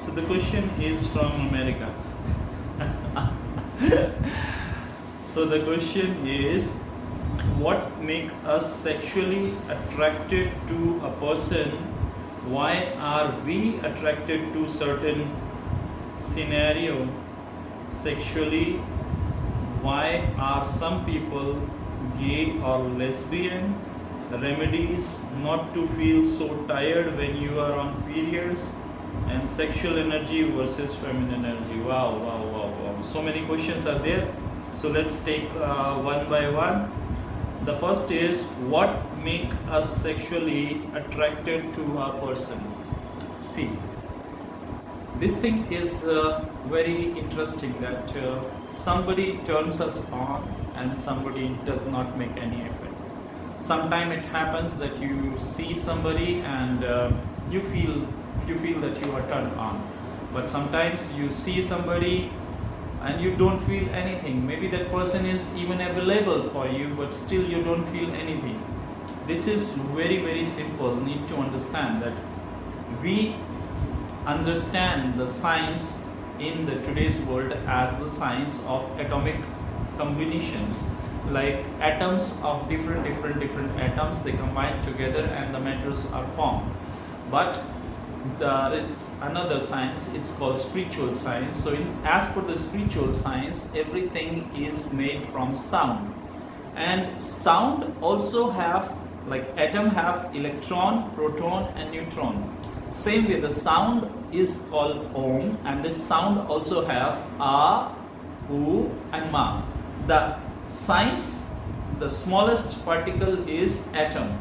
So the question is from America. So the question is, what make us sexually attracted to a person? Why are we attracted to certain scenario sexually? Why are some people gay or lesbian? Remedies not to feel so tired when you are on periods, and sexual energy versus feminine energy. Wow, wow, wow, wow. So many questions are there. So let's take one by one. The first is, what make us sexually attracted to a person? See, this thing is very interesting that somebody turns us on and somebody does not make any effort. Sometimes it happens that you see somebody and you feel that you are turned on, but sometimes you see somebody and you don't feel anything. Maybe that person is even available for you, but still you don't feel anything. This is very, very simple. Need to understand that we understand the science in the today's world as the science of atomic combinations, like atoms of different atoms, they combine together and the matters are formed. But there is another science, it's called spiritual science. So as per the spiritual science, everything is made from sound, and sound also have, like atom have electron, proton and neutron. Same way the sound is called Om, and this sound also have A, U and Ma. The science, the smallest particle is atom.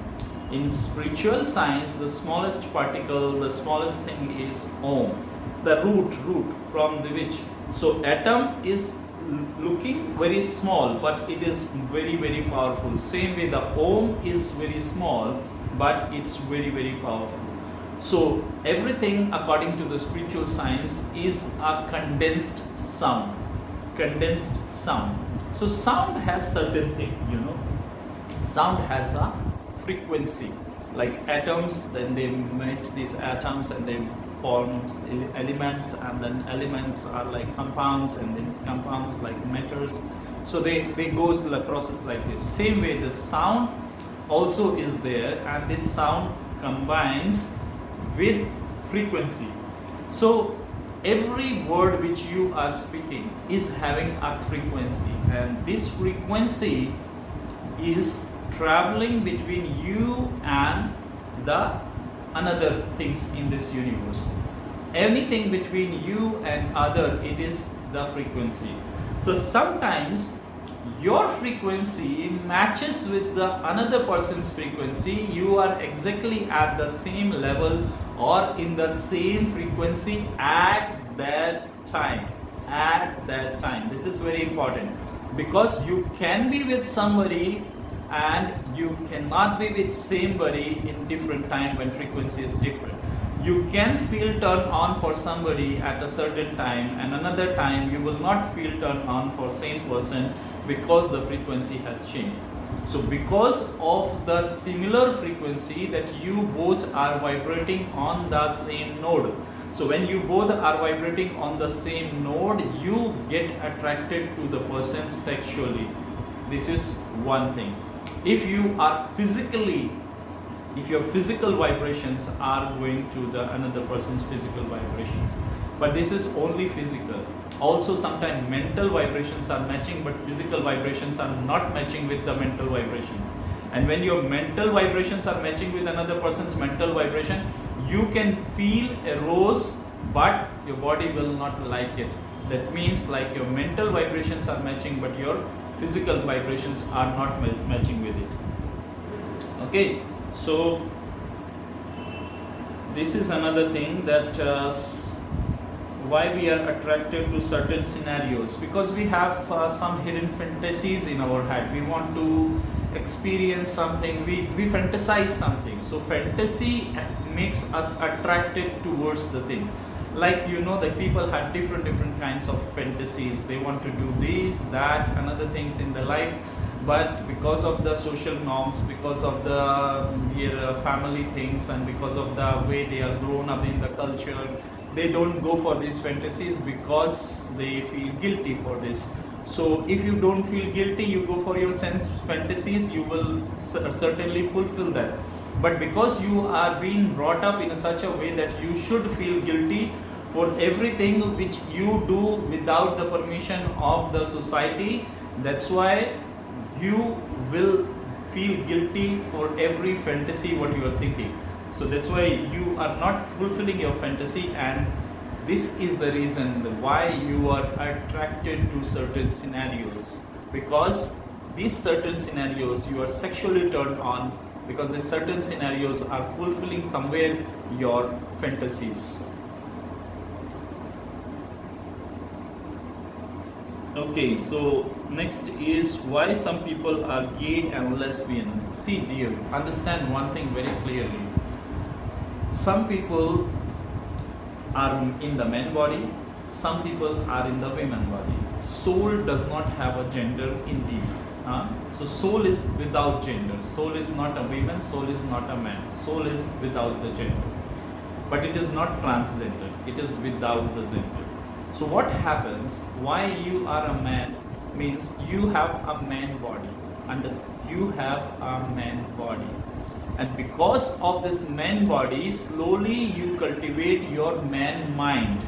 In spiritual science, the smallest particle, the smallest thing is Om, the root from the which. So atom is looking very small, but it is very, very powerful. Same way the Om is very small, but it's very, very powerful. So everything according to the spiritual science is a condensed sound. Condensed sound. So sound has certain thing, sound has a frequency. Like atoms, then they meet these atoms and they form elements, and then elements are like compounds, and then compounds like matters. So they goes the process like this. Same way the sound also is there, and this sound combines with frequency. So every word which you are speaking is having a frequency, and this frequency is traveling between you and the another things in this universe. Anything between you and other, it is the frequency. So sometimes your frequency matches with the another person's frequency. You are exactly at the same level or in the same frequency at that time. This is very important, because you can be with somebody and you cannot be with somebody in different time when frequency is different. You can feel turned on for somebody at a certain time, and another time you will not feel turned on for same person, because the frequency has changed. So because of the similar frequency that you both are vibrating on the same node. So when you both are vibrating on the same node, you get attracted to the person sexually. This is one thing. If you are physically, if your physical vibrations are going to the another person's physical vibrations, but this is only physical. Also sometimes mental vibrations are matching, but physical vibrations are not matching with the mental vibrations. And when your mental vibrations are matching with another person's mental vibration, you can feel a rose, but your body will not like it. That means like your mental vibrations are matching, but your physical vibrations are not matching with it. Okay, so this is another thing, that why we are attracted to certain scenarios, because we have some hidden fantasies in our head. We want to experience something, we fantasize something. So fantasy makes us attracted towards the thing. Like the people have different kinds of fantasies. They want to do this, that, and other things in their life, but because of the social norms, because of the family things, and because of the way they are grown up in the culture, they don't go for these fantasies because they feel guilty for this. So if you don't feel guilty, you go for your sense fantasies, you will certainly fulfill that. But because you are being brought up in such a way that you should feel guilty for everything which you do without the permission of the society, that's why you will feel guilty for every fantasy what you are thinking. So that's why you are not fulfilling your fantasy, and this is the reason why you are attracted to certain scenarios, because these certain scenarios you are sexually turned on, because these certain scenarios are fulfilling somewhere your fantasies. Okay, so next is why some people are gay and lesbian. See dear, understand one thing very clearly. Some people are in the man body, some people are in the women body. Soul does not have a gender indeed. So soul is without gender. Soul is not a woman, soul is not a man. Soul is without the gender. But it is not transgender, it is without the gender. So what happens, why you are a man means you have a man body. Understand? You have a man body. And because of this man body, slowly you cultivate your man mind.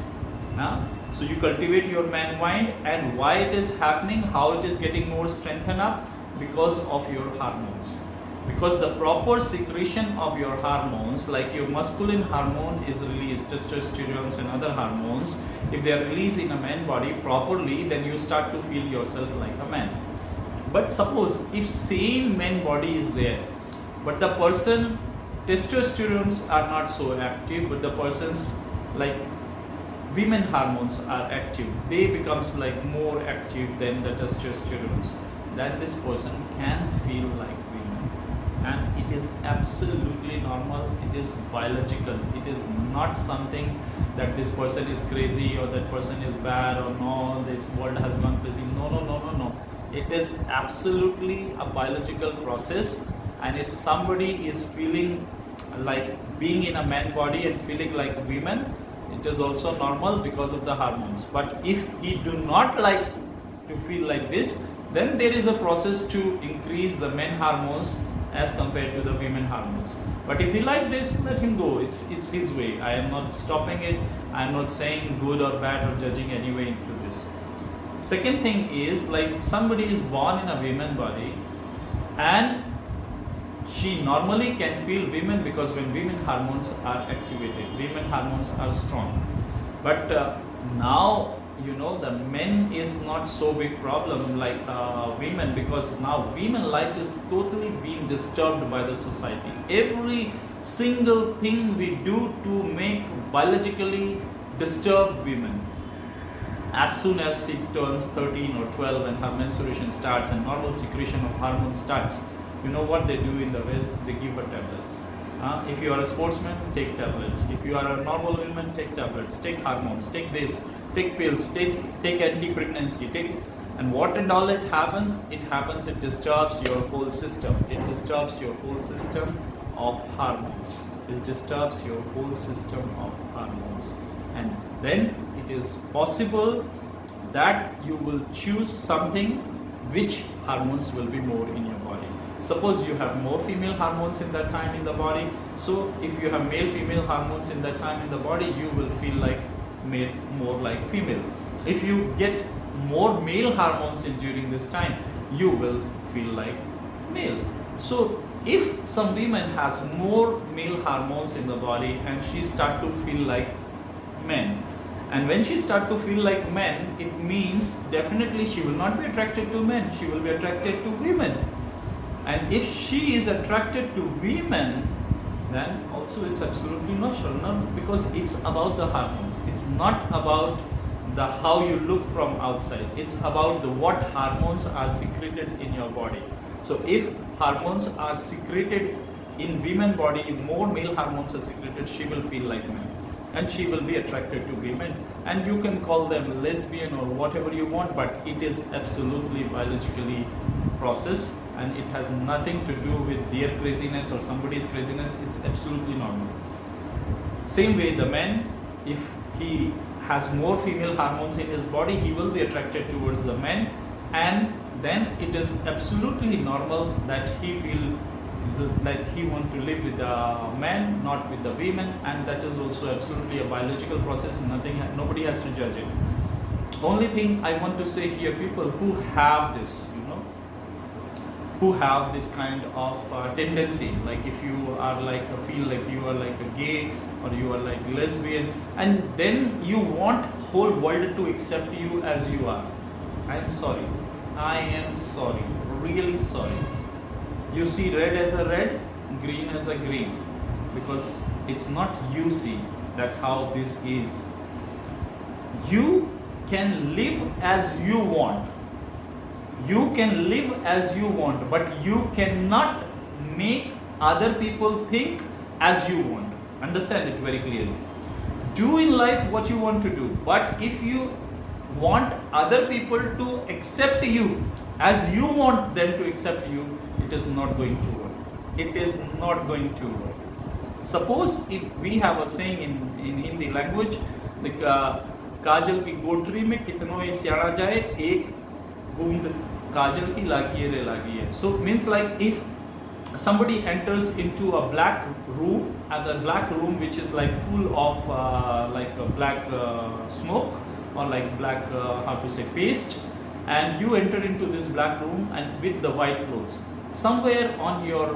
So you cultivate your man mind, and why it is happening, how it is getting more strengthened up? Because of your hormones. Because the proper secretion of your hormones, like your masculine hormone is released, testosterone and other hormones, if they are released in a man body properly, then you start to feel yourself like a man. But suppose if same man body is there, but the person testosterones are not so active, but the person's like women hormones are active, they becomes like more active than the testosterones, that this person can feel like women. And it is absolutely normal, it is biological, it is not something that this person is crazy or that person is bad or no, this world has gone crazy. No. It is absolutely a biological process. And if somebody is feeling like being in a man body and feeling like women, it is also normal because of the hormones. But if he do not like to feel like this, then there is a process to increase the men hormones as compared to the women hormones. But if he like this, let him go. It's his way. I am not stopping it. I am not saying good or bad or judging any way into this. Second thing is, like somebody is born in a women body and she normally can feel women because when women hormones are activated, women hormones are strong. But now, you know, the men is not so big problem like women, because now women life is totally being disturbed by the society. Every single thing we do to make biologically disturb women. As soon as she turns 13 or 12 and her menstruation starts and normal secretion of hormones starts, you know what they do in the West? They give her tablets. If you are a sportsman, take tablets. If you are a normal woman, take tablets. Take hormones. Take this. Take pills. Take anti-pregnancy. And what and all it happens? It disturbs your whole system. It disturbs your whole system of hormones. It disturbs your whole system of hormones. And then it is possible that you will choose something which hormones will be more in your body. Suppose you have more female hormones in that time in the body. So if you have male female hormones in that time in the body, you will feel like male, more like female. If you get more male hormones in during this time, you will feel like male. So if some women has more male hormones in the body and she start to feel like men, and when she start to feel like men, it means definitely she will not be attracted to men, she will be attracted to women. And if she is attracted to women, then also it's absolutely natural, not because it's about the hormones. It's not about the how you look from outside. It's about the what hormones are secreted in your body. So if hormones are secreted in women body, more male hormones are secreted, she will feel like men. And she will be attracted to women. And you can call them lesbian or whatever you want, but it is absolutely biologically process, and it has nothing to do with their craziness or somebody's craziness. It's absolutely normal. Same way the man, if he has more female hormones in his body, he will be attracted towards the men, and then it is absolutely normal that he feel that he want to live with the men, not with the women, and that is also absolutely a biological process. Nobody has to judge it. Only thing I want to say here, people who have this, who have this kind of tendency, like if you are like feel like you are like a gay or you are like lesbian, and then you want whole world to accept you as you are. I am sorry, really sorry. You see red as a red, green as a green, because it's not you see. That's how this is. You can live as you want. You can live as you want, but you cannot make other people think as you want. Understand it very clearly. Do in life what you want to do, but if you want other people to accept you as you want them to accept you, it is not going to work. It is not going to work. Suppose if we have a saying in Hindi language, like काजल की गोटरी में कितनों ही सियाड़ा जाए, एक बूंद काजल की लागी रे लागी है. So means like if somebody enters into a black room, and a black room which is like full of like a black smoke or like black how to say paste, and you enter into this black room and with the white clothes, somewhere on your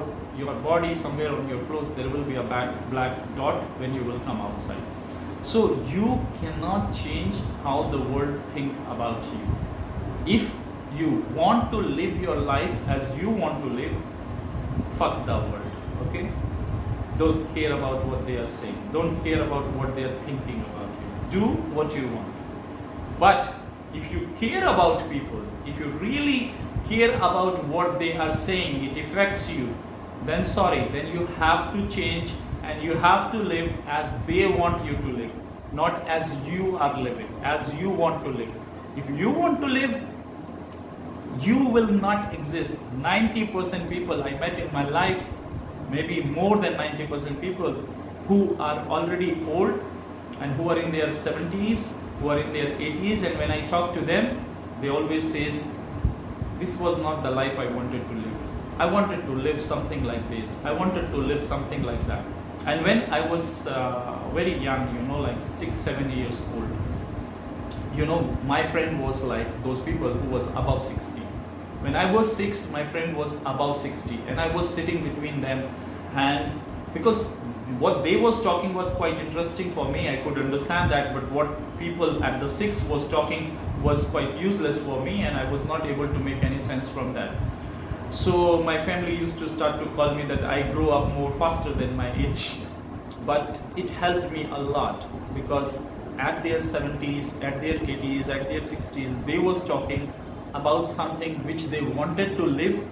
body, somewhere on your clothes there will be a black dot when you will come outside. So you cannot change how the world think about you. If you want to live your life as you want to live, fuck the world, okay? Don't care about what they are saying. Don't care about what they are thinking about you. Do what you want. But if you care about people, if you really care about what they are saying, it affects you, then sorry, then you have to change and you have to live as they want you to live, not as you are living, as you want to live. If you want to live, you will not exist. 90% people I met in my life, maybe more than 90% people who are already old and who are in their 70s, who are in their 80s, and when I talk to them, they always says, this was not the life I wanted to live. I wanted to live something like this. I wanted to live something like that. And when I was very young, like 6-7 years old, my friend was like those people who was above 60. When I was 6, my friend was above 60, and I was sitting between them, and because what they was talking was quite interesting for me, I could understand that, but what people at the 6 was talking was quite useless for me, and I was not able to make any sense from that. So my family used to start to call me that I grew up more faster than my age. But it helped me a lot, because at their 70s, at their 80s, at their 60s, they was talking about something which they wanted to live,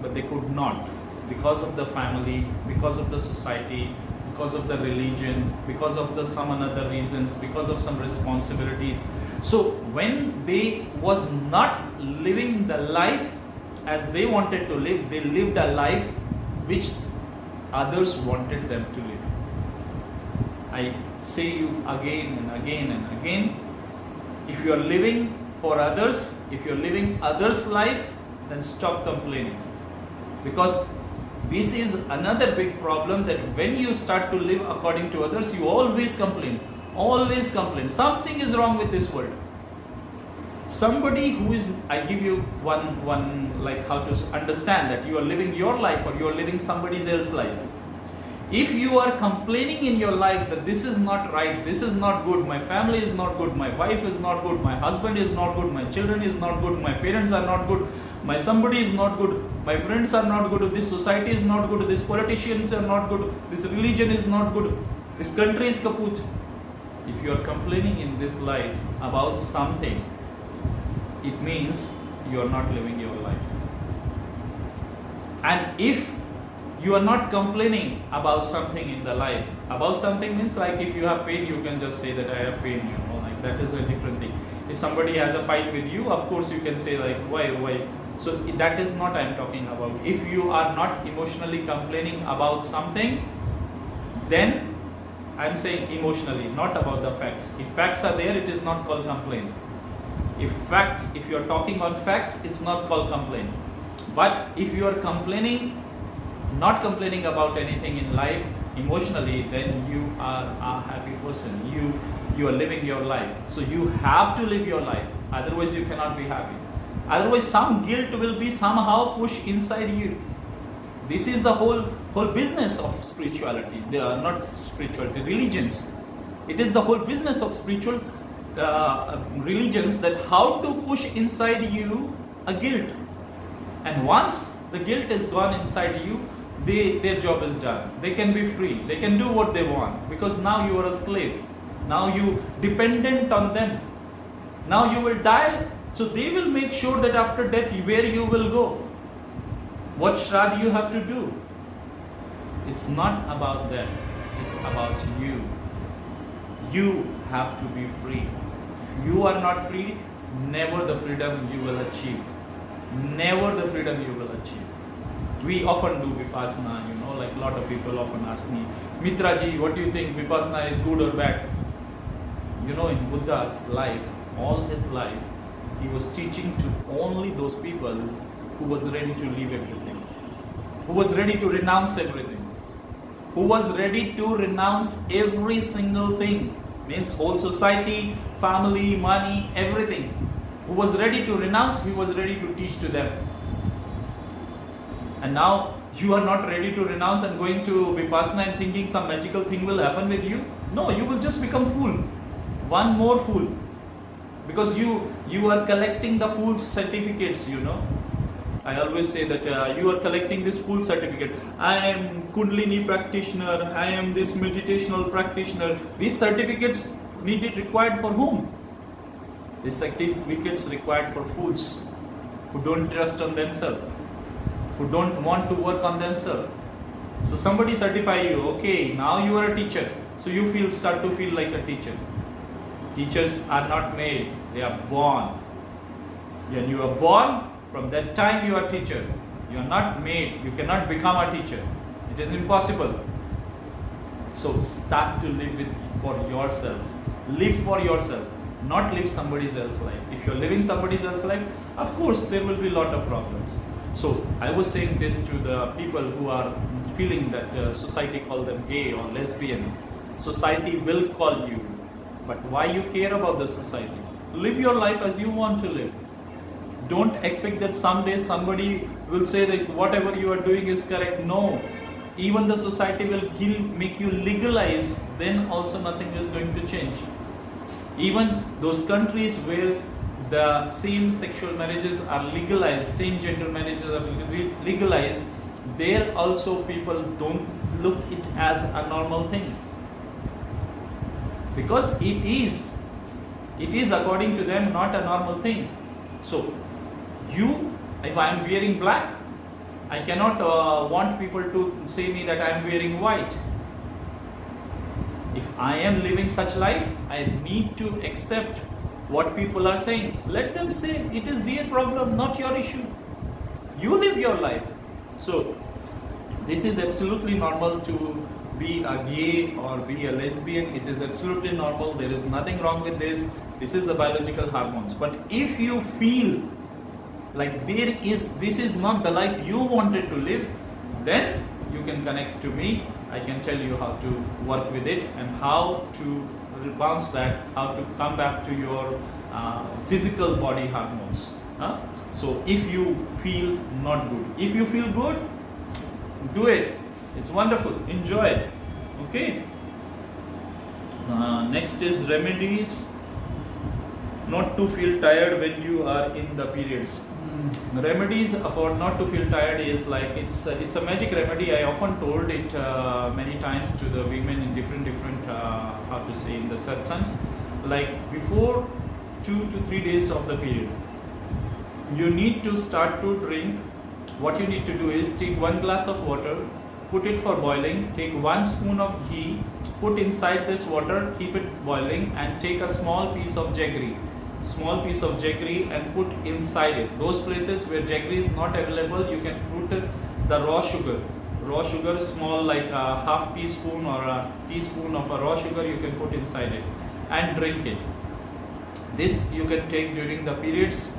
but they could not, because of the family, because of the society, because of the religion, because of the some another reasons, because of some responsibilities. So when they was not living the life as they wanted to live, they lived a life which others wanted them to live. I say you again and again and again, if you are living for others, if you are living others' life, then stop complaining. Because this is another big problem, that when you start to live according to others, you always complain. Always complain. Something is wrong with this world. Somebody who is, I give you one like how to understand that you are living your life or you are living somebody else's life. If you are complaining in your life that this is not right, this is not good, my family is not good, my wife is not good, my husband is not good, my children is not good, my parents are not good, my somebody is not good, my friends are not good, this society is not good, these politicians are not good, this religion is not good, this country is kaput. If you are complaining in this life about something, it means you are not living your life. And if you are not complaining about something in the life, about something means like if you have pain, you can just say that I have pain, like that is a different thing. If somebody has a fight with you, of course you can say like why. So that is not I am talking about. If you are not emotionally complaining about something, then I'm saying emotionally, not about the facts. If facts are there, it is not called complaint. If you are talking on facts, it's not called complaint. But if you are complaining, not complaining about anything in life emotionally, then you are a happy person. You are living your life. So you have to live your life. Otherwise, you cannot be happy. Otherwise, some guilt will be somehow pushed inside you. This is the whole business of spirituality. They are not spirituality, religions. It is the whole business of spiritual religions, that how to push inside you a guilt. And once the guilt is gone inside you, their job is done. They can be free. They can do what they want, because now you are a slave. Now you dependent on them. Now you will die. So they will make sure that after death, where you will go, what shraddha you have to do. It's not about that. It's about you. You have to be free. If you are not free, never the freedom you will achieve. Never the freedom you will achieve. We often do Vipassana, like a lot of people often ask me, Mitra-ji, what do you think, Vipassana is good or bad? In Buddha's life, all his life, he was teaching to only those people who was ready to leave everything, who was ready to renounce everything, who was ready to renounce every single thing, means whole society, family, money, everything. Who was ready to renounce, he was ready to teach to them. And now you are not ready to renounce and going to Vipassana and thinking some magical thing will happen with you. No, you will just become fool. One more fool. Because you are collecting the fool's certificates, I always say that you are collecting this fool certificate. I am Kundalini practitioner, I am this meditational practitioner. These certificates required for whom? These certificates required for fools who don't trust on themselves, who don't want to work on themselves. So somebody certify you, okay, now you are a teacher. So you start to feel like a teacher. Teachers are not made, they are born. When you are born, from that time you are a teacher. You are not made, you cannot become a teacher. It is impossible. So start to live for yourself. Live for yourself, not live somebody else's life. If you are living somebody else's life, of course there will be a lot of problems. So I was saying this to the people who are feeling that society call them gay or lesbian. Society will call you. But why you care about the society? Live your life as you want to live. Don't expect that someday somebody will say that whatever you are doing is correct. No. Even the society will make you legalize, then also nothing is going to change. Even those countries where the same sexual marriages are legalized, same gender marriages are legalized, there also people don't look it as a normal thing. Because it is according to them not a normal thing. So if I am wearing black, I cannot want people to say me that I am wearing white. If I am living such life, I need to accept what people are saying. Let them say, it is their problem, not your issue. You live your life. So this is absolutely normal to be a gay or be a lesbian. It is absolutely normal. There is nothing wrong with this. This is the biological hormones. But if you feel like this is not the life you wanted to live, then you can connect to me. I can tell you how to work with it and how to bounce back, how to come back to your physical body hormones. So if you feel not good, if you feel good, do it. It's wonderful. Enjoy it. Okay. Next is remedies not to feel tired when you are in the periods. Remedies for not to feel tired is like it's a magic remedy. I often told it many times to the women in different in the satsangs. Like before 2 to 3 days of the period, you need to start to drink. What you need to do is take 1 glass of water, put it for boiling, take 1 spoon of ghee, put inside this water, keep it boiling, and take a small piece of jaggery and put inside it. Those places where jaggery is not available, you can put the raw sugar. raw sugar, small like a half teaspoon or a teaspoon of a raw sugar you can put inside it and drink it. This you can take during the periods,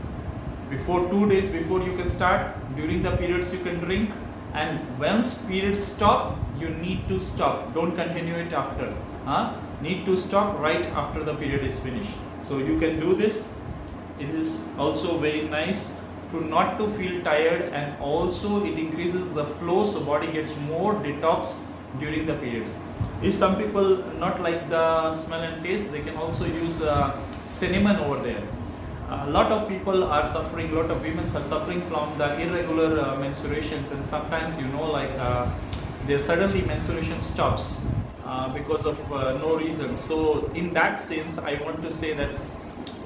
before 2 days before you can start. During the periods you can drink, and once periods stop, you need to stop. Don't continue it after. Need to stop right after the period is finished. So you can do this. It is also very nice to not to feel tired, and also it increases the flow, so body gets more detox during the periods. If some people not like the smell and taste, they can also use cinnamon over there. A lot of people are suffering, lot of women are suffering from the irregular menstruations, and sometimes their suddenly menstruation stops because of no reason. So in that sense, I want to say that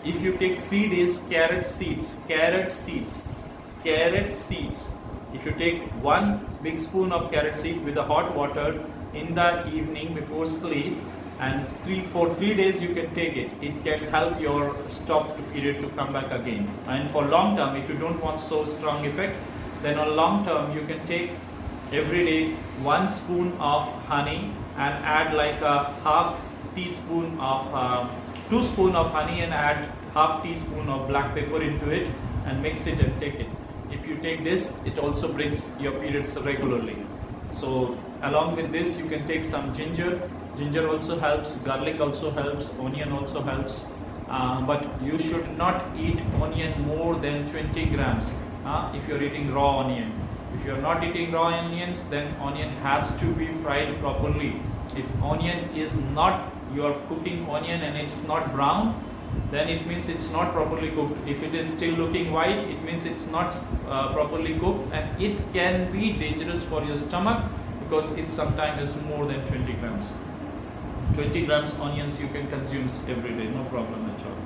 if you take 3 days carrot seeds, if you take 1 big spoon of carrot seed with the hot water in the evening before sleep, and for 3 days you can take it, it can help your stopped period to come back again. And for long term, if you don't want so strong effect, then on long term you can take every day 1 spoon of honey and add like a half teaspoon of 2 spoon of honey and add half teaspoon of black pepper into it and mix it and take it. If you take this, it also brings your periods regularly. So along with this, you can take some ginger. Ginger also helps, garlic also helps, onion also helps. But you should not eat onion more than 20 grams if you are eating raw onion. If you are not eating raw onions, then onion has to be fried properly. If onion is not, you are cooking onion and it's not brown, then it means it's not properly cooked. If it is still looking white, it means it's not properly cooked, and it can be dangerous for your stomach because it sometimes is more than 20 grams. 20 grams onions you can consume every day, no problem at all.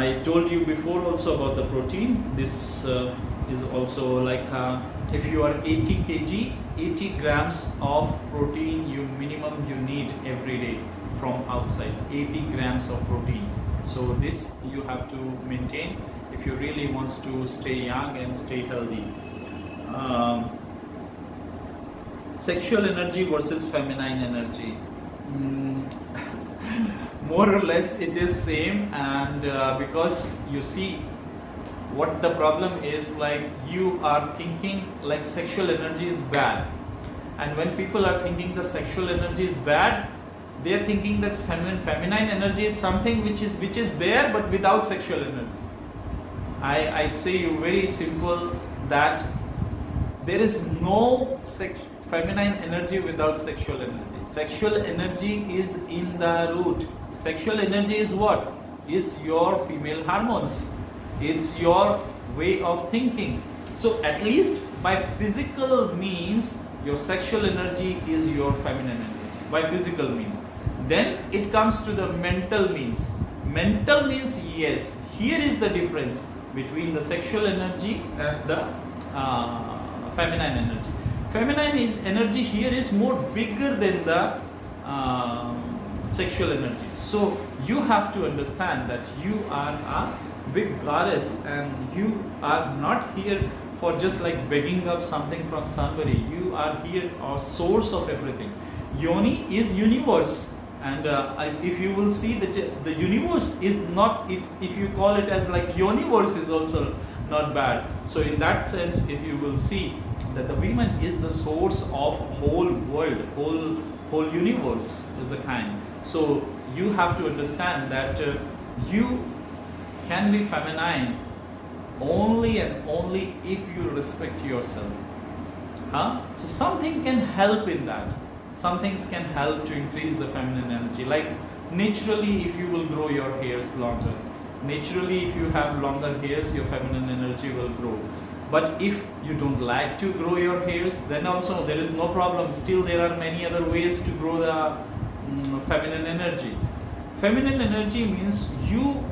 I told you before also about the protein. This is also like if you are 80 kg, 80 grams of protein minimum you need every day from outside. 80 grams of protein. So this you have to maintain if you really wants to stay young and stay healthy. Sexual energy versus feminine energy. More or less it is same, and because you see what the problem is, like you are thinking like sexual energy is bad, and when people are thinking the sexual energy is bad, they are thinking that feminine energy is something which is there but without sexual energy. I'd say you very simple that there is no feminine energy without sexual energy. Sexual energy is in the root. Sexual energy is what? Is your female hormones. It's your way of thinking. So at least by physical means, your sexual energy is your feminine energy. By physical means. Then it comes to the mental means. Mental means, yes, here is the difference between the sexual energy and the feminine energy. Feminine energy here is more bigger than the sexual energy. So you have to understand that you are a big goddess, and you are not here for just like begging up something from somebody. You are here a source of everything. Yoni is universe, and if you will see that the universe is not, if you call it as like universe is also not bad. So in that sense, if you will see that the woman is the source of whole world, whole universe is a kind. So you have to understand that you can be feminine only and only if you respect yourself. So something can help in that. Some things can help to increase the feminine energy. Like naturally, if you will grow your hairs longer, naturally if you have longer hairs, your feminine energy will grow. But if you don't like to grow your hairs, then also there is no problem. Still there are many other ways to grow the feminine energy. Feminine energy means you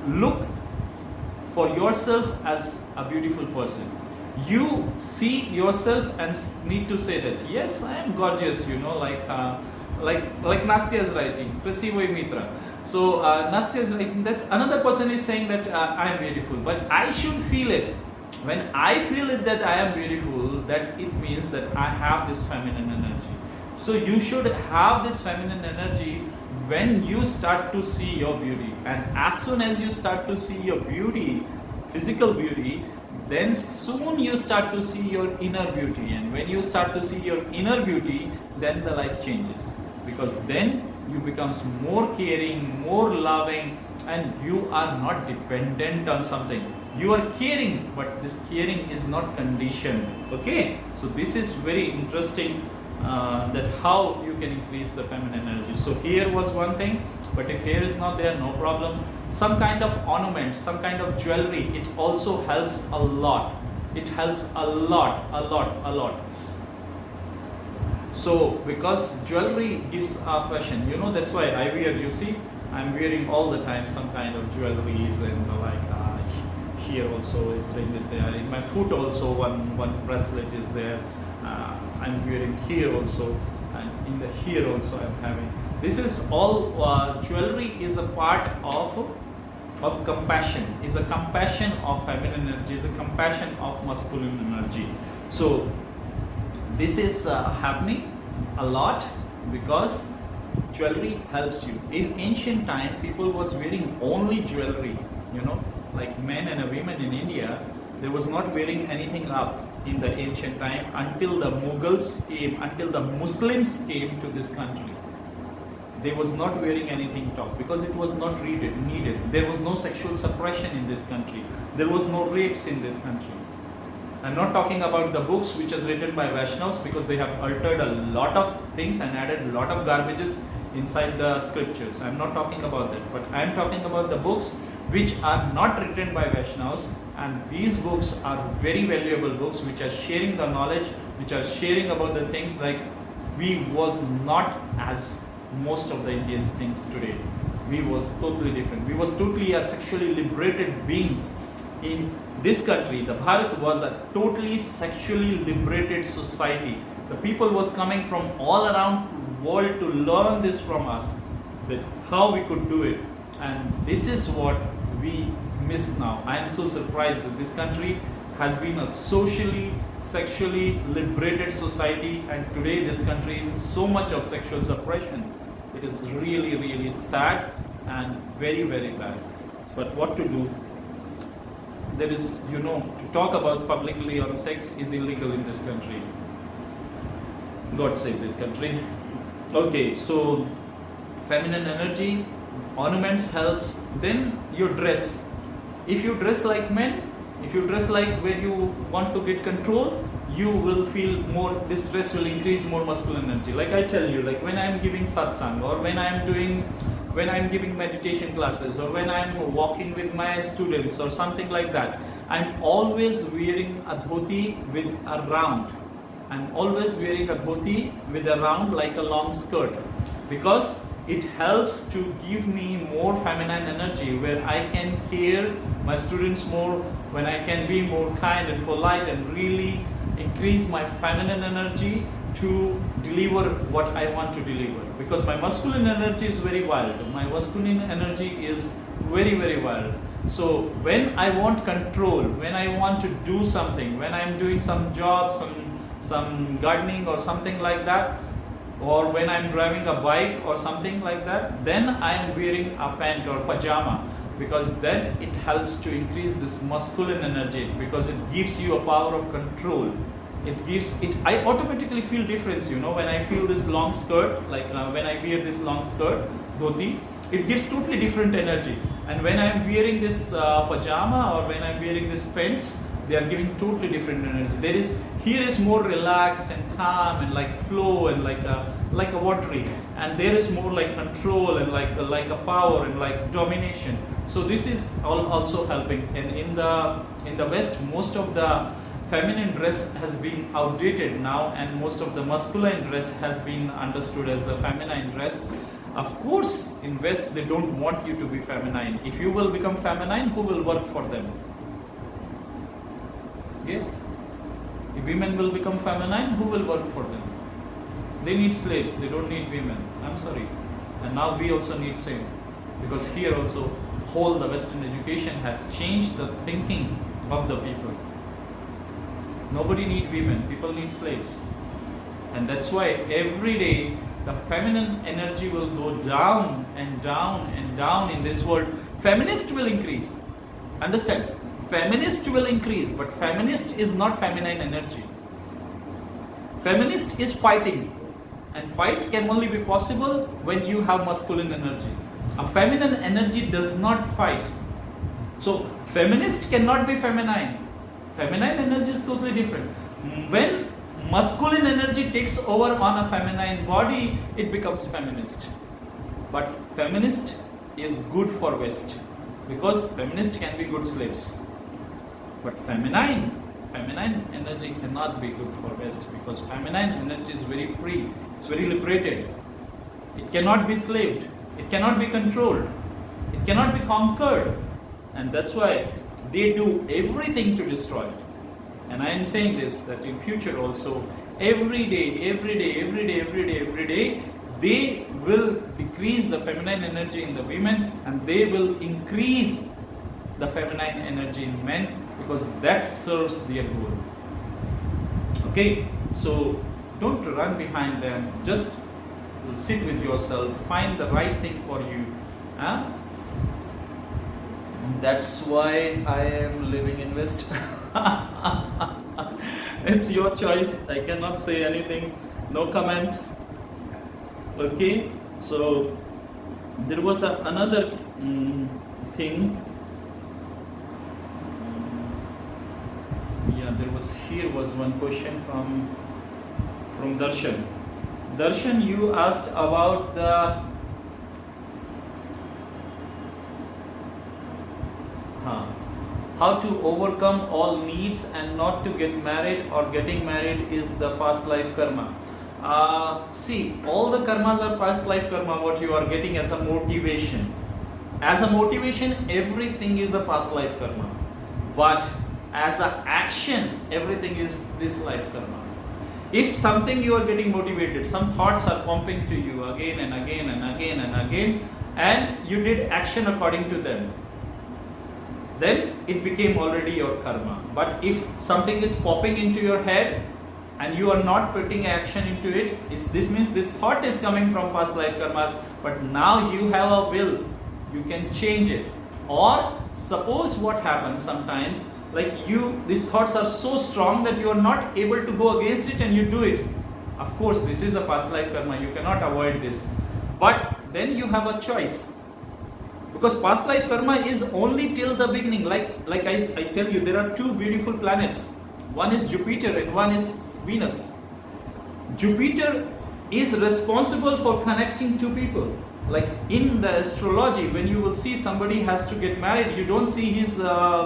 look for yourself as a beautiful person. You see yourself and need to say that, yes, I am gorgeous, like Nastya is writing, Krasivoy Mitra. So Nastya is writing, that's another person is saying that I am beautiful, but I should feel it. When I feel it that I am beautiful, that it means that I have this feminine energy. So you should have this feminine energy when you start to see your beauty. And as soon as you start to see your beauty, physical beauty, then soon you start to see your inner beauty. And when you start to see your inner beauty, then the life changes. Because then you become more caring, more loving, and you are not dependent on something. You are caring, but this caring is not conditioned. Okay, so this is very interesting, that how you can increase the feminine energy. So here was one thing, but if hair is not there, no problem. Some kind of ornament, some kind of jewelry, it also helps a lot. It helps a lot. So because jewelry gives a passion, that's why I wear, you see, I'm wearing all the time some kind of jewelries, and like here also is ring is there, in my foot also one bracelet is there, I'm wearing here also, and in the here also I'm having. This is all jewelry is a part of compassion. Is a compassion of feminine energy. Is a compassion of masculine energy. So this is happening a lot because jewelry helps you. In ancient time, people was wearing only jewelry. Like men and women in India, they was not wearing anything up in the ancient time until the Mughals came, until the Muslims came to this country. They was not wearing anything top because it was not needed. There was no sexual suppression in this country. There was no rapes in this country. I'm not talking about the books which is written by Vaishnavas, because they have altered a lot of things and added a lot of garbages inside the scriptures. I'm not talking about that, but I'm talking about the books which are not written by Vaishnavas, and these books are very valuable books which are sharing the knowledge, which are sharing about the things like we was not as most of the Indians thinks today. We was totally different. We was totally a sexually liberated beings. In this country, the Bharat was a totally sexually liberated society. The people was coming from all around the world to learn this from us, that how we could do it. And this is what we miss now. I am so surprised that this country has been a socially, sexually liberated society, and today this country is so much of sexual suppression. It is really, really sad and very, very bad. But what to do? There is, to talk about publicly on sex is illegal in this country. God save this country. Okay, so feminine energy, ornaments helps. Then your dress. If you dress like men, if you dress like where you want to get control, you will feel more, this dress will increase more masculine energy. Like I tell you, like when I am giving satsang, or when I am giving meditation classes, or when I am walking with my students or something like that, I'm always wearing a dhoti with a round. I'm always wearing a dhoti with a round like a long skirt, because it helps to give me more feminine energy, where I can care my students more, when I can be more kind and polite and really increase my feminine energy to deliver what I want to deliver. Because my masculine energy is very wild. My masculine energy is very, very wild. So when I want control, when I want to do something, when I'm doing some job, some gardening or something like that, or when I'm driving a bike or something like that, then I am wearing a pant or pajama, because then it helps to increase this masculine energy, because it gives you a power of control. I automatically feel difference, when I feel this long skirt, like when I wear this long skirt, dhoti, it gives totally different energy. And when I'm wearing this pajama, or when I'm wearing this pants, they are giving totally different energy. Here is more relaxed and calm and like flow and like a watery, and there is more like control and like a power and like domination. So this is also helping. And in the West, most of the feminine dress has been outdated now, and most of the masculine dress has been understood as the feminine dress. Of course, in West they don't want you to be feminine. If you will become feminine, who will work for them? Yes. If women will become feminine, who will work for them? They need slaves, they don't need women. I'm sorry. And now we also need same. Because here also, the Western education has changed the thinking of the people. Nobody need women, people need slaves. And that's why every day the feminine energy will go down and down and down in this world. Feminist will increase. Understand? Feminist will increase, but feminist is not feminine energy. Feminist is fighting. And fight can only be possible when you have masculine energy. A feminine energy does not fight. So feminist cannot be feminine. Feminine energy is totally different. When masculine energy takes over on a feminine body, it becomes feminist. But feminist is good for West, because feminist can be good slaves. But feminine energy cannot be good for West, because feminine energy is very free, it's very liberated. It cannot be slaved, it cannot be controlled, it cannot be conquered. And that's why they do everything to destroy it. And I am saying this, that in future also, every day, they will decrease the feminine energy in the women, and they will increase the feminine energy in men, because that serves their goal. Okay, so don't run behind them, just sit with yourself, find the right thing for you. That's why I am living in West. It's your choice, I cannot say anything, no comments. Okay, so there was another thing. Yeah, here was one question from Darshan. Darshan, you asked about the how to overcome all needs and not to get married, or getting married is the past life karma. See, all the karmas are past life karma, what you are getting as a motivation. As a motivation, everything is a past life karma. But as an action, everything is this life karma. If something you are getting motivated, some thoughts are pumping to you again and again and again and again, and you did action according to them, then it became already your karma. But if something is popping into your head and you are not putting action into it, this means this thought is coming from past life karmas, but now you have a will, you can change it. Or suppose what happens sometimes, like these thoughts are so strong that you are not able to go against it and you do it. Of course, this is a past life karma, you cannot avoid this. But then you have a choice. Because past life karma is only till the beginning. Like I tell you, there are two beautiful planets. One is Jupiter and one is Venus. Jupiter is responsible for connecting two people. Like in the astrology, when you will see somebody has to get married, you don't see his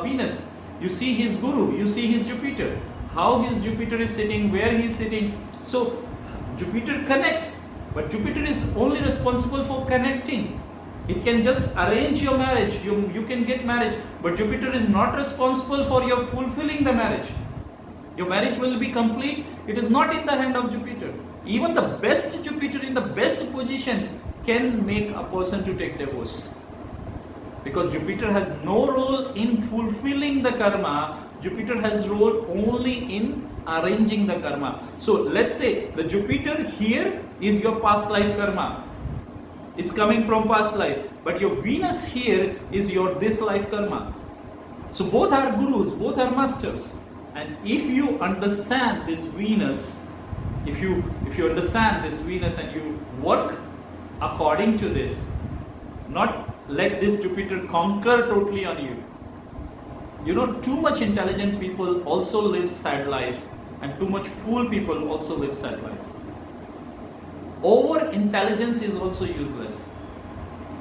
Venus. You see his Guru, you see his Jupiter. How his Jupiter is sitting, where he is sitting. So Jupiter connects, but Jupiter is only responsible for connecting. It can just arrange your marriage, you can get marriage, but Jupiter is not responsible for your fulfilling the marriage. Your marriage will be complete, it is not in the hand of Jupiter. Even the best Jupiter in the best position can make a person to take divorce. Because Jupiter has no role in fulfilling the karma, Jupiter has role only in arranging the karma. So let's say the Jupiter here is your past life karma. It's coming from past life, but your Venus here is your this life karma. So both are gurus, both are masters. And if you understand this Venus, if you understand this Venus and you work according to this, not let this Jupiter conquer totally on you. You know, too much intelligent people also live sad life, and too much fool people also live sad life. Over intelligence is also useless.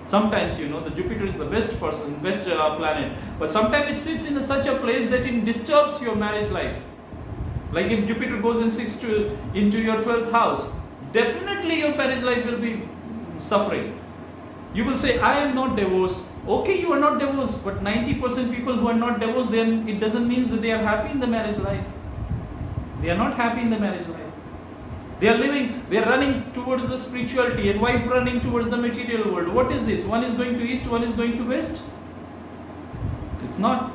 Sometimes, you know, the Jupiter is the best person, best planet, but sometimes it sits in such a place that it disturbs your marriage life. Like if Jupiter goes into your 12th house, definitely your marriage life will be suffering. You will say, I am not divorced. Okay, you are not divorced, but 90% people who are not divorced, then it doesn't mean that they are happy in the marriage life. They are not happy in the marriage life. They are running towards the spirituality, and wife running towards the material world. What is this? One is going to east, one is going to west. It's not.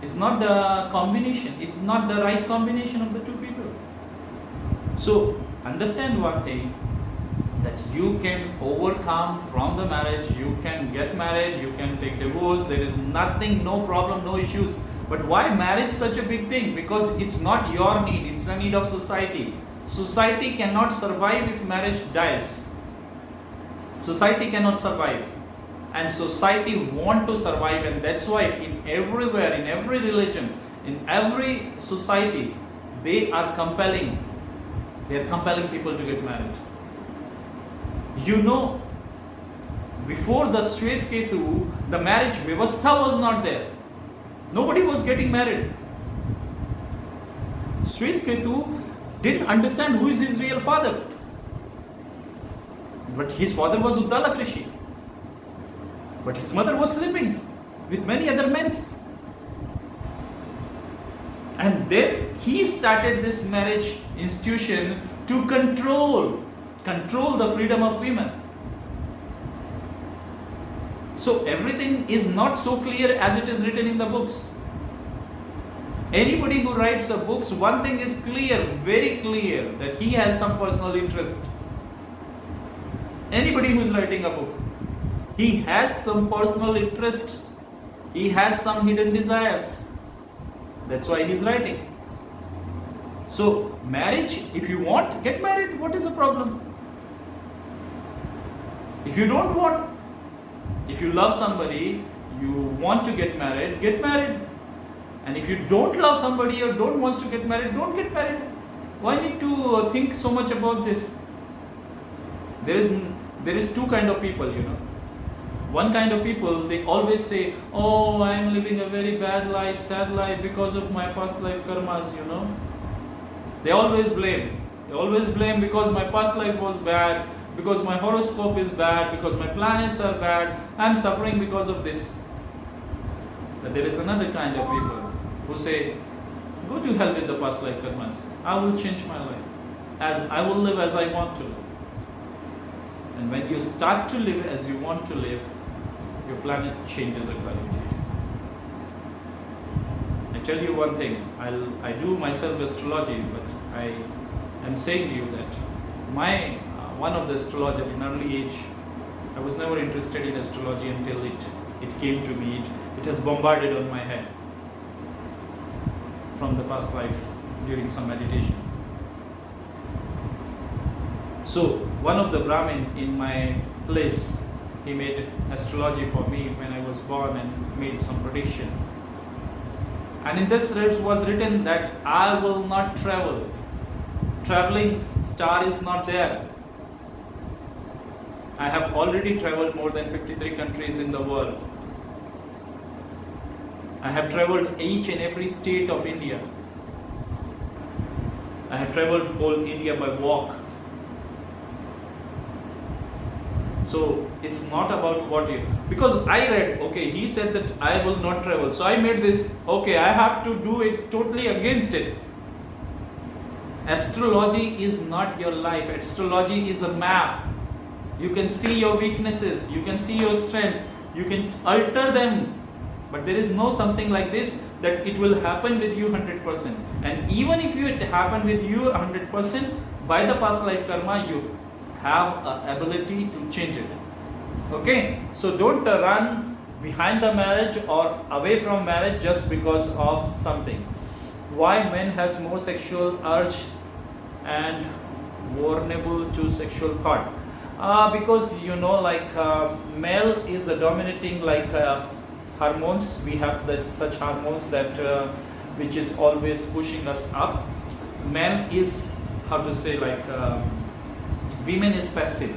It's not the combination. It's not the right combination of the two people. So understand one thing, that you can overcome from the marriage, you can get married, you can take divorce, there is nothing, no problem, no issues. But why marriage such a big thing? Because it's not your need, it's a need of society. Society cannot survive if marriage dies. Society cannot survive. And society want to survive, and that's why in everywhere, in every religion, in every society, they are compelling people to get married. You know, before the Shwet Ketu, the marriage Vyavastha was not there. Nobody was getting married. Shwet Ketu didn't understand who is his real father. But his father was Uddalak Rishi. But his mother was sleeping with many other men. And then he started this marriage institution to control the freedom of women. So everything is not so clear as it is written in the books. Anybody who writes a books, one thing is clear, very clear, that he has some personal interest. Anybody who is writing a book, he has some personal interest. He has some hidden desires. That's why he is writing. So marriage, if you want, get married. What is the problem? If you don't want, if you love somebody, you want to get married, get married. And if you don't love somebody or don't want to get married, don't get married. Why need to think so much about this? There is two kind of people, you know. One kind of people, they always say, oh, I am living a very bad life, sad life because of my past life karmas, you know. They always blame. They always blame because my past life was bad, because my horoscope is bad, because my planets are bad, I am suffering because of this. But there is another kind of people who say, go to hell with the past life karmas. I will change my life. I will live as I want to live. And when you start to live as you want to live, your planet changes according to you. I tell you one thing, I do myself astrology, but I am saying to you that my one of the astrologer in early age, I was never interested in astrology until it came to me. It has bombarded on my head from the past life during some meditation. So one of the Brahmin in my place, he made astrology for me when I was born and made some prediction. And in this was written that I will not travel. Traveling star is not there. I have already traveled more than 53 countries in the world. I have traveled each and every state of India. I have traveled whole India by walk. So it's not about what you, because I read, okay, he said that I will not travel. So I made this, okay, I have to do it totally against it. Astrology is not your life. Astrology is a map. You can see your weaknesses, you can see your strength, you can alter them. But there is no something like this that it will happen with you 100%. And even if it happen with you 100%, by the past life karma, you have an ability to change it. Okay, so don't run behind the marriage or away from marriage just because of something. Why men has more sexual urge and vulnerable to sexual thought? Because you know, like male is dominating like hormones. We have such hormones that which is always pushing us up. Man is, how to say, like women is passive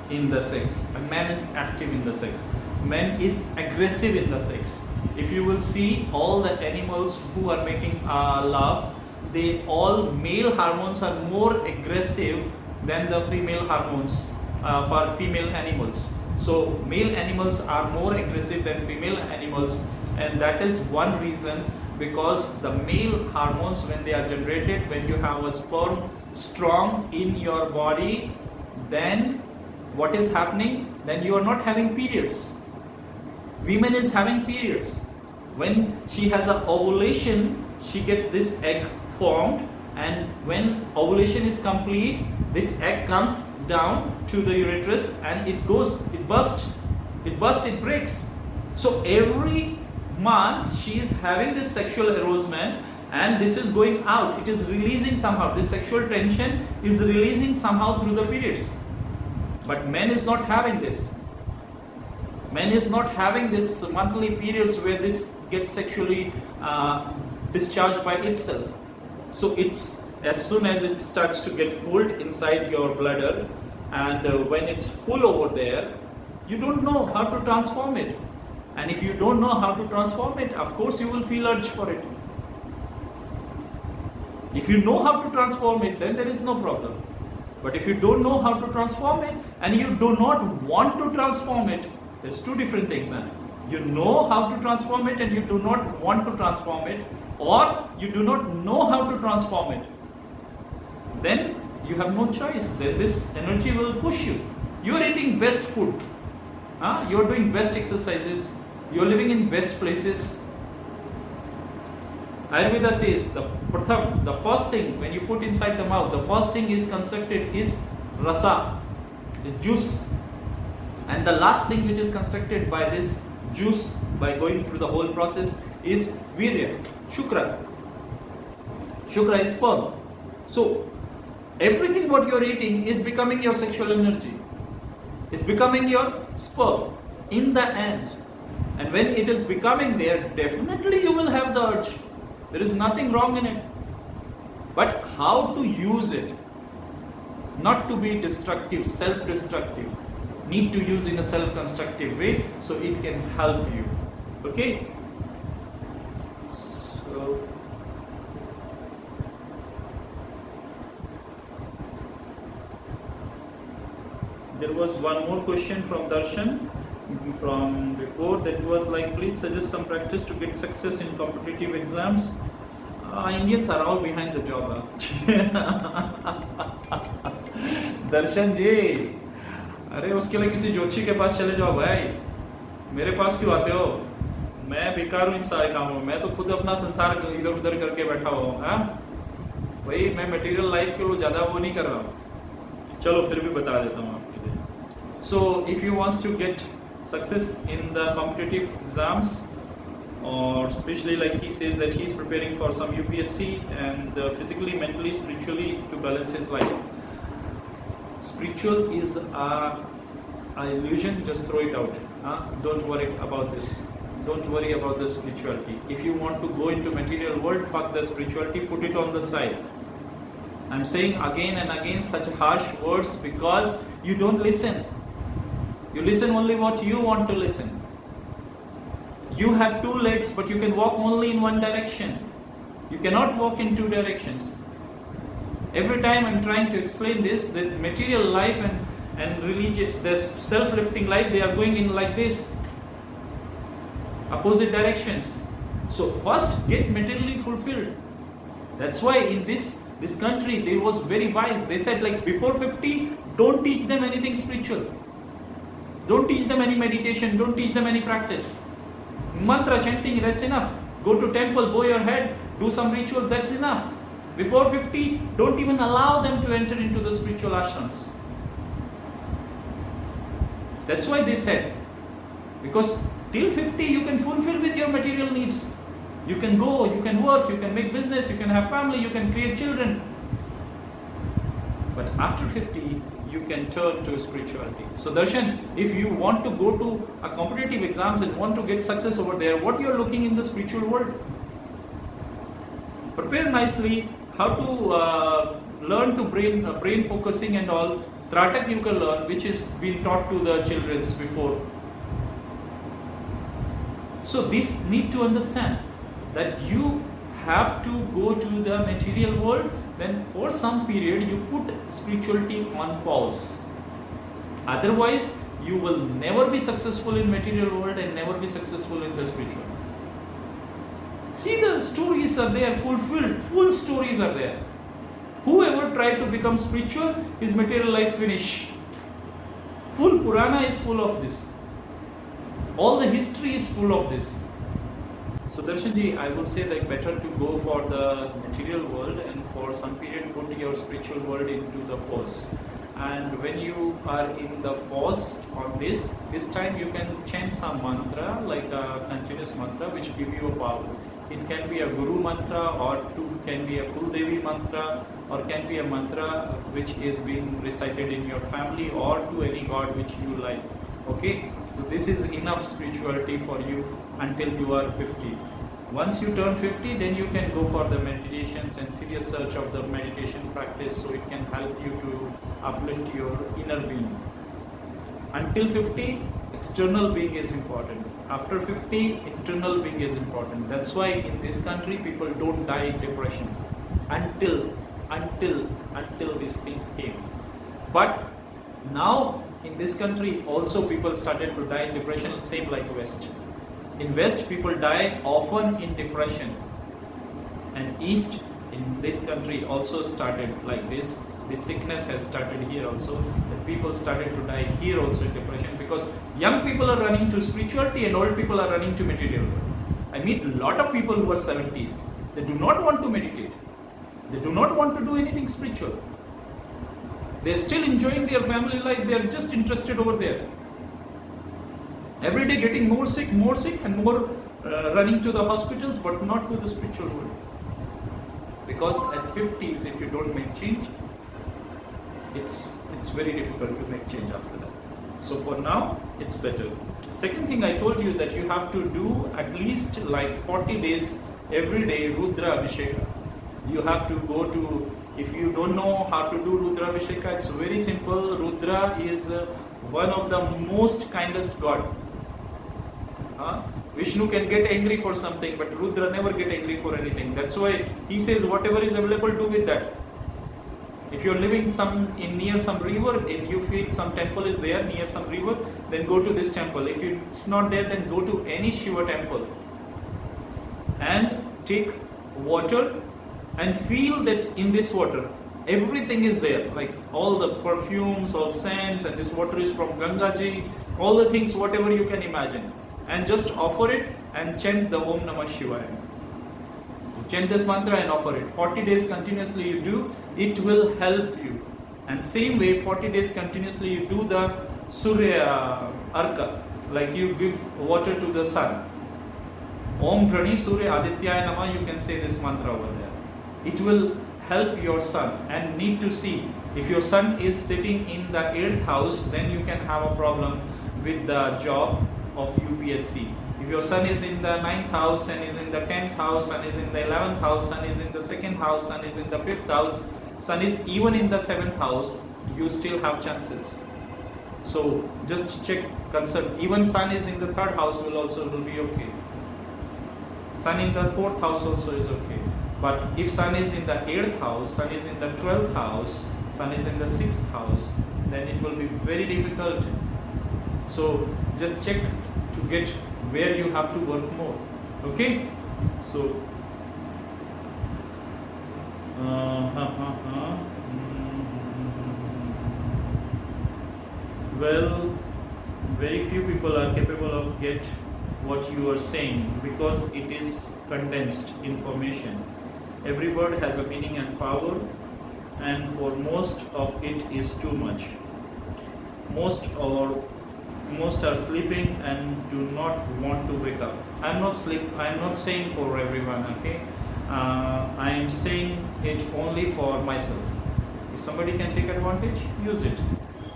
in the sex, and man is active in the sex. Man is aggressive in the sex. If you will see all the animals who are making love, they all male hormones are more aggressive than the female hormones for female animals. So male animals are more aggressive than female animals, and that is one reason, because the male hormones, when they are generated, when you have a sperm strong in your body, then what is happening? Then you are not having periods. Women is having periods. When she has an ovulation, she gets this egg formed, and when ovulation is complete, this egg comes down to the uterus and it bursts, it breaks. So every month she is having this sexual arousement, and this is going out, it is releasing somehow, this sexual tension is releasing somehow through the periods. But men is not having this. Men is not having this monthly periods where this gets sexually discharged by itself. So it's as soon as it starts to get full inside your bladder, and when it's full over there, you don't know how to transform it. And if you don't know how to transform it, of course you will feel urge for it. If you know how to transform it, then there is no problem. But if you don't know how to transform it and you do not want to transform it, there's two different things. You know how to transform it and you do not want to transform it, or you do not know how to transform it. Then you have no choice. Then this energy will push you. You are eating best food. You are doing best exercises. You are living in best places. Ayurveda says the first thing when you put inside the mouth, the first thing is constructed is rasa, is juice. And the last thing which is constructed by this juice, by going through the whole process, is virya, shukra. Shukra is sperm. So everything what you are eating is becoming your sexual energy. It's becoming your sperm in the end. And when it is becoming there, definitely you will have the urge. There is nothing wrong in it. But how to use it? Not to be destructive, self-destructive. Need to use in a self-constructive way so it can help you. Okay? So there was one more question from Darshan from before, that was like, please suggest some practice to get success in competitive exams. Indians are all behind the job. Darshan ji, अरे उसके लिए किसी ज्योतिषी के पास चले जाओ भाई, मेरे पास क्यों आते हो? मैं बेकार हूँ इन सारे कामों में, मैं तो खुद अपना संसार इधर उधर करके बैठा हुआ हूँ। भाई मैं मटेरियल लाइफ के लिए ज़्यादा वो नहीं कर रहा हूँ। चलो फिर भी बता देता हूँ आपके लिए. So if you want to get success in the competitive exams, or especially like he says that he is preparing for some UPSC, and physically, mentally, spiritually to balance his life. Spiritual is an illusion, just throw it out. Don't worry about this. Don't worry about the spirituality. If you want to go into material world, fuck the spirituality, put it on the side. I'm saying again and again such harsh words because you don't listen. You listen only what you want to listen. You have two legs, but you can walk only in one direction. You cannot walk in two directions. Every time I'm trying to explain this, that material life and religion, this self-lifting life, they are going in like this, opposite directions. So first get materially fulfilled. That's why in this country they was very wise. They said like before 50, don't teach them anything spiritual. Don't teach them any meditation. Don't teach them any practice. Mantra chanting, that's enough. Go to temple, bow your head, do some ritual, that's enough. Before 50, don't even allow them to enter into the spiritual ashrams. That's why they said, because till 50 you can fulfill with your material needs. You can go, you can work, you can make business, you can have family, you can create children. But after 50, you can turn to spirituality. So Darshan, if you want to go to a competitive exams and want to get success over there, what you are looking in the spiritual world? Prepare nicely, how to learn to brain focusing and all. Tratak you can learn, which is been taught to the children before. So this need to understand that you have to go to the material world, then for some period you put spirituality on pause. Otherwise, you will never be successful in material world and never be successful in the spiritual. See, the stories are there, fulfilled, full stories are there. Whoever tried to become spiritual, his material life finish. Full Purana is full of this. All the history is full of this. So Darshanji, I would say like better to go for the material world and for some period put your spiritual world into the pause. And when you are in the pause on this time you can chant some mantra, like a continuous mantra which give you a power. It can be a Guru mantra, or can be a Kuldevi mantra, or can be a mantra which is being recited in your family or to any god which you like. Okay, so this is enough spirituality for you until you are 50. Once you turn 50, then you can go for the meditations and serious search of the meditation practice, so it can help you to uplift your inner being. Until 50, external being is important. After 50, internal being is important. That's why in this country people don't die in depression until these things came. But now in this country also people started to die in depression, same like West. In West people die often in depression, and East in this country also started like this. This sickness has started here also. The people started to die here also in depression, because young people are running to spirituality and old people are running to material world. I meet a lot of people who are 70s. They do not want to meditate. They do not want to do anything spiritual. They are still enjoying their family life. They are just interested over there. Every day getting more sick and more running to the hospitals, but not to the spiritual world. Because at 50s, if you don't make change, it's very difficult to make change after that. So for now, it's better. Second thing, I told you that you have to do at least like 40 days every day Rudra Abhisheka. You have to go to, if you don't know how to do Rudra Abhisheka, it's very simple. Rudra is one of the most kindest god. Vishnu can get angry for something, but Rudra never get angry for anything. That's why he says whatever is available, do with that. If you're living near some river and you feel some temple is there near some river, then go to this temple. If it's not there, then go to any Shiva temple and take water and feel that in this water everything is there, like all the perfumes, all scents, and this water is from Ganga-ji, all the things whatever you can imagine, and just offer it and chant the Om Namah Shivaya. Chant this mantra and offer it. 40 days continuously you do, it will help you. And same way 40 days continuously you do the Surya Arka, like you give water to the sun. Om Prani Surya Adityaya Nama, you can say this mantra over there. It will help your sun. And need to see, if your sun is sitting in the 8th house, then you can have a problem with the job of UPSC. If your sun is in the 9th house, and is in the 10th house, and is in the 11th house, and is in the 2nd house, and is in the 5th house, sun is even in the 7th house, you still have chances. So just check, consult. Even sun is in the 3rd house will be okay. Sun in the 4th house also is okay. But if sun is in the 8th house, sun is in the 12th house, sun is in the 6th house, then it will be very difficult. So just check to get where you have to work more. Okay? So well, very few people are capable of get what you are saying, because it is condensed information. Every word has a meaning and power, and for most of it is too much. Most are sleeping and do not want to wake up. I am not saying for everyone, okay? I am saying it only for myself. If somebody can take advantage, use it.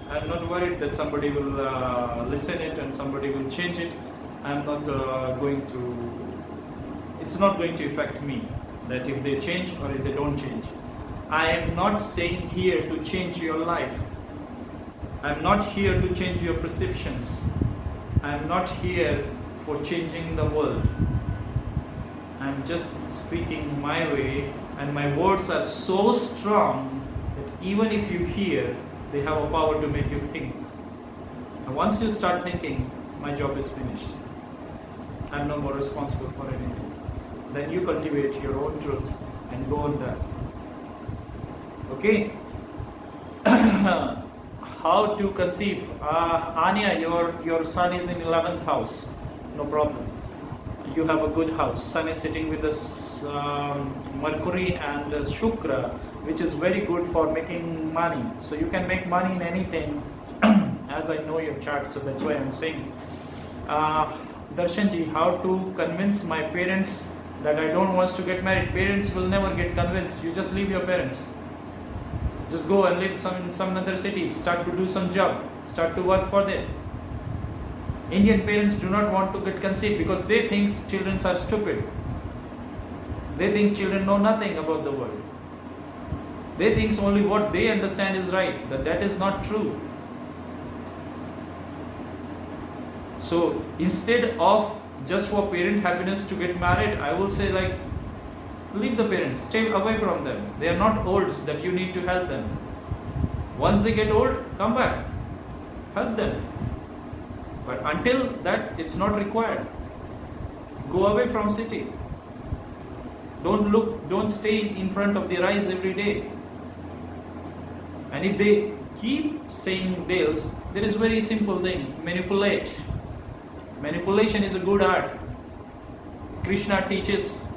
I am not worried that somebody will listen it and somebody will change it. I am not it's not going to affect me, that if they change or if they don't change. I am not saying here to change your life. I am not here to change your perceptions. I am not here for changing the world. I am just speaking my way, and my words are so strong that even if you hear, they have a power to make you think. And once you start thinking, my job is finished. I am no more responsible for anything. Then you cultivate your own truth and go on that. Okay? How to conceive? Anya, your son is in 11th house. No problem. you have a good house. Sun is sitting with this Mercury and Shukra, which is very good for making money. So you can make money in anything, as I know your chart, so that's why I'm saying. Darshanji, how to convince my parents that I don't want to get married? Parents will never get convinced. You just leave your parents. Just go and live in some other city. Start to do some job. Start to work for them. Indian parents do not want to get conceived because they think children are stupid. They think children know nothing about the world. They think only what they understand is right. That is not true. So instead of just for parent happiness to get married, I will say like, leave the parents, stay away from them. They are not old that you need to help them. Once they get old, come back, help them. But until that, it's not required. Go away from city. Don't stay in front of their eyes every day. And if they keep saying this, there is very simple thing, manipulate. Manipulation is a good art. Krishna teaches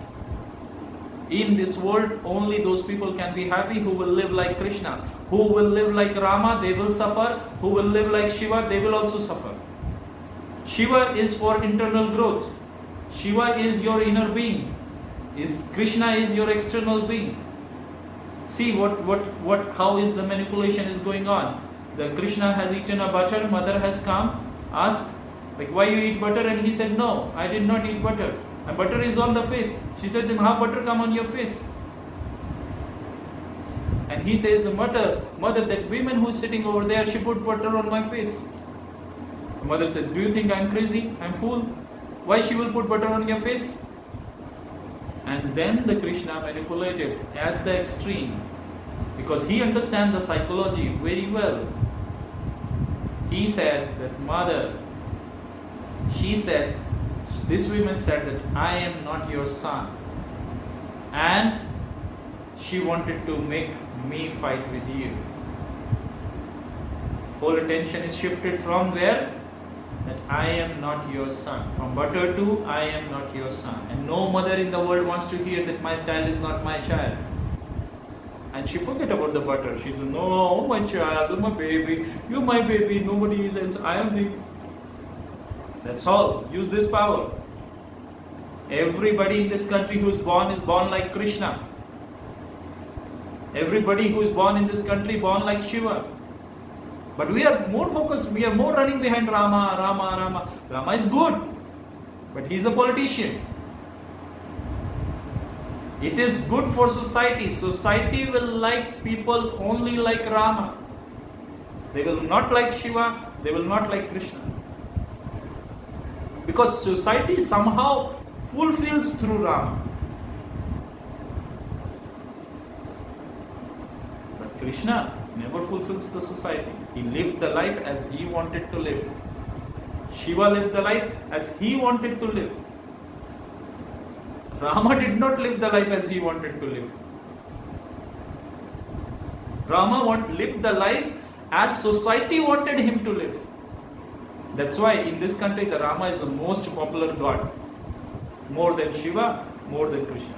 in this world only those people can be happy who will live like Krishna. Who will live like Rama, they will suffer. Who will live like Shiva, they will also suffer. Shiva is for internal growth. Shiva is your inner being. Krishna is your external being. See how is the manipulation is going on. The Krishna has eaten a butter, mother has come, asked, like, why you eat butter? And he said, no, I did not eat butter. And butter is on the face. She said, then how butter come on your face? And he says, the mother, that woman who is sitting over there, she put butter on my face. The mother said, do you think I'm crazy? I'm fool? Why she will put butter on your face? And then the Krishna manipulated at the extreme, because he understands the psychology very well. He said that mother, this woman said that I am not your son. And she wanted to make me fight with you. Whole attention is shifted from where? That I am not your son. From butter to I am not your son. And no mother in the world wants to hear that my child is not my child. And she forget about the butter. She said, no, my child, my baby, you're my baby, nobody is else. I am the... That's all. Use this power. Everybody in this country who is born like Krishna. Everybody who is born in this country born like Shiva. But we are more focused, we are more running behind Rama. Rama is good, but he is a politician. It is good for society. Society will like people only like Rama. They will not like Shiva, they will not like Krishna. Because society somehow fulfills through Rama. But Krishna never fulfills the society. He lived the life as he wanted to live. Shiva lived the life as he wanted to live. Rama did not live the life as he wanted to live. Rama lived the life as society wanted him to live. That's why in this country the Rama is the most popular god. More than Shiva, more than Krishna.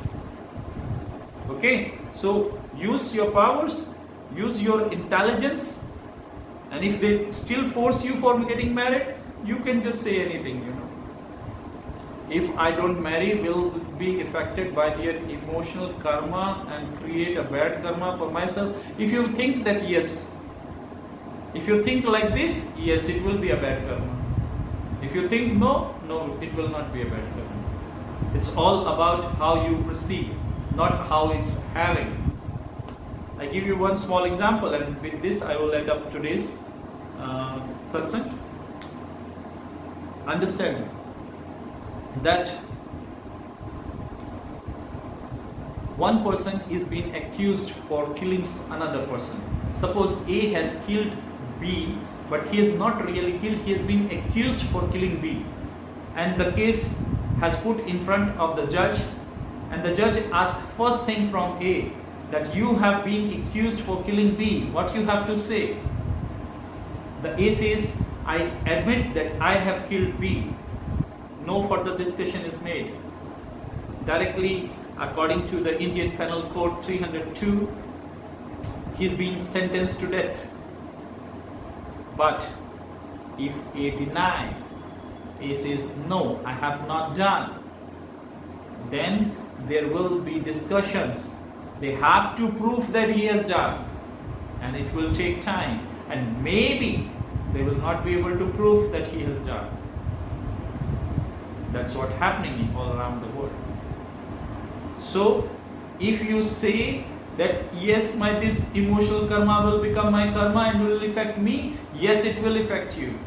Okay, so use your powers, use your intelligence, and if they still force you for getting married, you can just say anything, If I don't marry, will be affected by their emotional karma and create a bad karma for myself. If you think that yes, if you think like this, yes, it will be a bad karma. If you think no, it will not be a bad karma. It's all about how you perceive, not how it's having. I give you one small example, and with this I will end up today's satsang. Understand that one person is being accused for killing another person. Suppose A has killed B, but he has not really killed, he has been accused for killing B. And the case has put in front of the judge, and the judge asked first thing from A, that you have been accused for killing B. What you have to say? The A says, I admit that I have killed B. no further discussion is made. Directly, according to the Indian Penal Code 302, he's been sentenced to death. But if he denies, he says, no, I have not done, then there will be discussions. They have to prove that he has done, and it will take time, and maybe they will not be able to prove that he has done. That's what's happening all around the world. So if you say that yes, my this emotional karma will become my karma and will affect me, yes, it will affect you.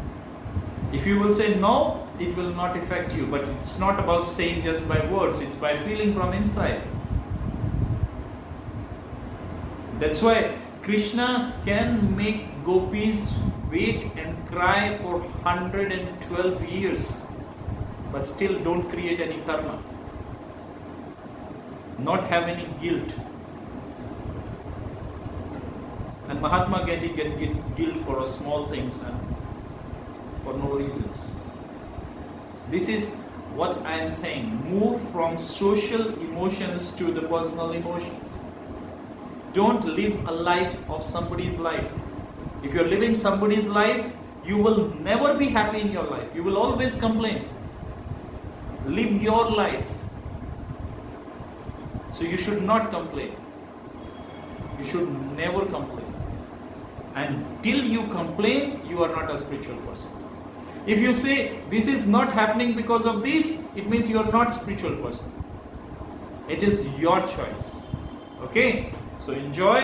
If you will say no, it will not affect you. But it's not about saying just by words, it's by feeling from inside. That's why Krishna can make gopis wait and cry for 112 years, but still don't create any karma, not have any guilt. And Mahatma Gandhi can get guilt for small things and for no reasons. This is what I am saying. Move from social emotions to the personal emotions. Don't live a life of somebody's life. If you're living somebody's life, you will never be happy in your life. You will always complain. Live your life. So you should not complain. You should never complain. And till you complain, you are not a spiritual person. If you say this is not happening because of this, it means you are not a spiritual person. It is your choice. Okay? So enjoy.